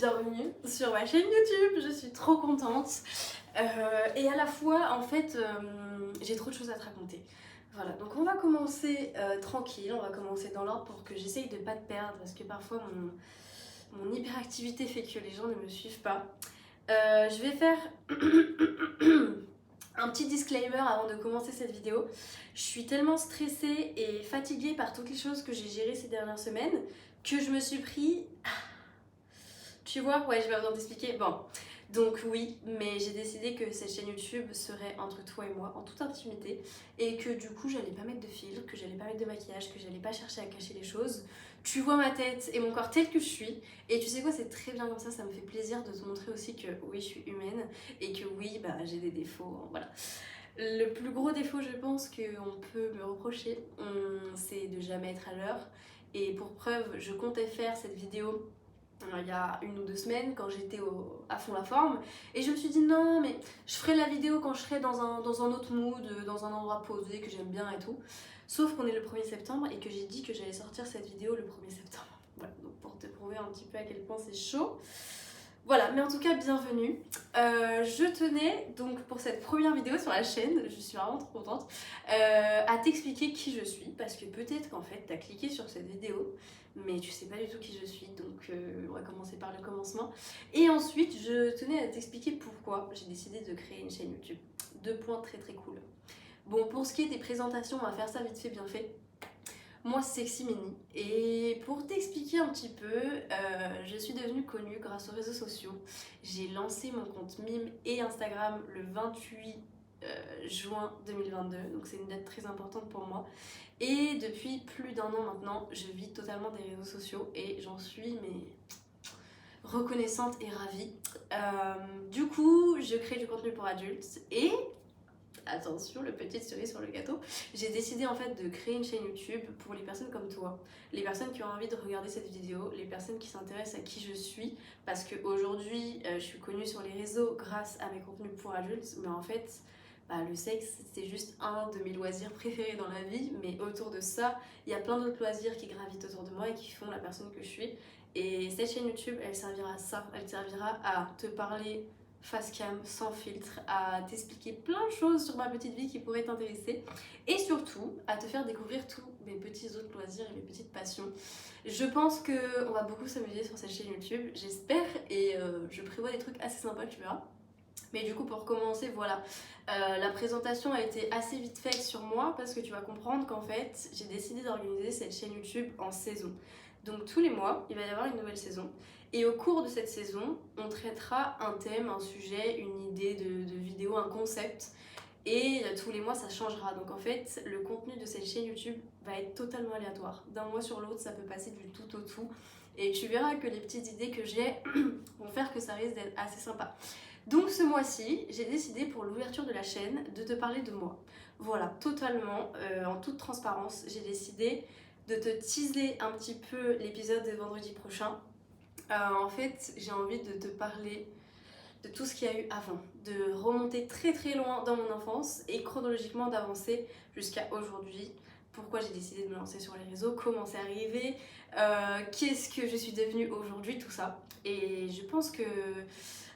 bienvenue sur ma chaîne YouTube, je suis trop contente et à la fois en fait j'ai trop de choses à te raconter. Voilà, donc on va commencer tranquille, on va commencer dans l'ordre pour que j'essaye de pas te perdre parce que parfois mon hyperactivité fait que les gens ne me suivent pas. Je vais faire un petit disclaimer avant de commencer cette vidéo. Je suis tellement stressée et fatiguée par toutes les choses que j'ai gérées ces dernières semaines que je me suis pris... Tu vois, ouais, je vais besoin t'expliquer. Bon, donc oui, mais j'ai décidé que cette chaîne YouTube serait entre toi et moi, en toute intimité, et que du coup, j'allais pas mettre de filtre, que j'allais pas mettre de maquillage, que j'allais pas chercher à cacher les choses. Tu vois ma tête et mon corps tel que je suis, et tu sais quoi, c'est très bien comme ça me fait plaisir de te montrer aussi que oui, je suis humaine, et que oui, bah, j'ai des défauts, voilà. Le plus gros défaut, je pense, qu'on peut me reprocher, c'est de jamais être à l'heure, et pour preuve, je comptais faire cette vidéo il y a 1 ou 2 semaines quand j'étais à fond la forme et je me suis dit non mais je ferai la vidéo quand je serai dans un autre mood, dans un endroit posé que j'aime bien et tout, sauf qu'on est le 1er septembre et que j'ai dit que j'allais sortir cette vidéo le 1er septembre. Voilà, donc pour te prouver un petit peu à quel point c'est chaud. Voilà, mais en tout cas, bienvenue. Je tenais donc pour cette première vidéo sur la chaîne, je suis vraiment trop contente, à t'expliquer qui je suis, parce que peut-être qu'en fait, t'as cliqué sur cette vidéo, mais tu sais pas du tout qui je suis, donc on va commencer par le commencement. Et ensuite, je tenais à t'expliquer pourquoi j'ai décidé de créer une chaîne YouTube. 2 points très très cool. Bon, pour ce qui est des présentations, on va faire ça vite fait, bien fait. Moi, c'est Sexy Mini. Et pour t'expliquer un petit peu, je suis devenue connue grâce aux réseaux sociaux. J'ai lancé mon compte Mime et Instagram le 28 juin 2022, donc c'est une date très importante pour moi. Et depuis plus d'1 an maintenant, je vis totalement des réseaux sociaux et j'en suis mais reconnaissante et ravie. Du coup, je crée du contenu pour adultes et... attention, le petite cerise sur le gâteau, j'ai décidé en fait de créer une chaîne YouTube pour les personnes comme toi, les personnes qui ont envie de regarder cette vidéo, les personnes qui s'intéressent à qui je suis, parce qu'aujourd'hui je suis connue sur les réseaux grâce à mes contenus pour adultes, mais en fait bah, le sexe c'est juste un de mes loisirs préférés dans la vie, mais autour de ça il y a plein d'autres loisirs qui gravitent autour de moi et qui font la personne que je suis. Et cette chaîne YouTube elle servira à ça, elle servira à te parler face cam, sans filtre, à t'expliquer plein de choses sur ma petite vie qui pourraient t'intéresser et surtout à te faire découvrir tous mes petits autres loisirs et mes petites passions. Je pense qu'on va beaucoup s'amuser sur cette chaîne YouTube, j'espère, et je prévois des trucs assez sympas, tu verras. Mais du coup, pour commencer, voilà, la présentation a été assez vite faite sur moi parce que tu vas comprendre qu'en fait, j'ai décidé d'organiser cette chaîne YouTube en saison. Donc tous les mois, il va y avoir une nouvelle saison. Et au cours de cette saison, on traitera un thème, un sujet, une idée de vidéo, un concept. Et tous les mois, ça changera. Donc en fait, le contenu de cette chaîne YouTube va être totalement aléatoire. D'un mois sur l'autre, ça peut passer du tout au tout. Et tu verras que les petites idées que j'ai vont faire que ça risque d'être assez sympa. Donc ce mois-ci, j'ai décidé pour l'ouverture de la chaîne de te parler de moi. Voilà, totalement, en toute transparence, j'ai décidé de te teaser un petit peu l'épisode de vendredi prochain. En fait, j'ai envie de te parler de tout ce qu'il y a eu avant, de remonter très très loin dans mon enfance et chronologiquement d'avancer jusqu'à aujourd'hui. Pourquoi j'ai décidé de me lancer sur les réseaux, comment c'est arrivé, qu'est-ce que je suis devenue aujourd'hui, tout ça. Et je pense que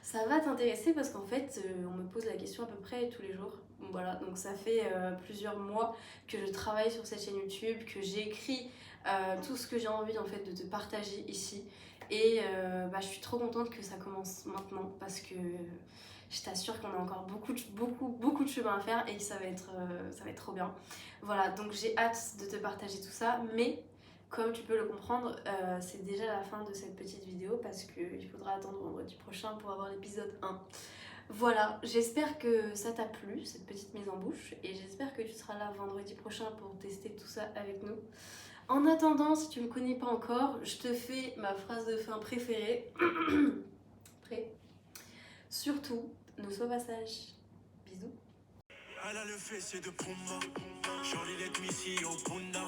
ça va t'intéresser parce qu'en fait, on me pose la question à peu près tous les jours. Voilà, donc ça fait plusieurs mois que je travaille sur cette chaîne YouTube, que j'écris tout ce que j'ai envie en fait de te partager ici. Et bah, je suis trop contente que ça commence maintenant parce que je t'assure qu'on a encore beaucoup de chemin à faire et que ça va être trop bien. Voilà, donc j'ai hâte de te partager tout ça, mais comme tu peux le comprendre, c'est déjà la fin de cette petite vidéo parce qu'il faudra attendre vendredi prochain pour avoir l'épisode 1. Voilà, j'espère que ça t'a plu, cette petite mise en bouche, et j'espère que tu seras là vendredi prochain pour tester tout ça avec nous. En attendant, si tu ne me connais pas encore, je te fais ma phrase de fin préférée. Prêt? Surtout, ne sois pas sage. Bisous. Elle a le fessier de Pumba, Charlie let me see your bunda.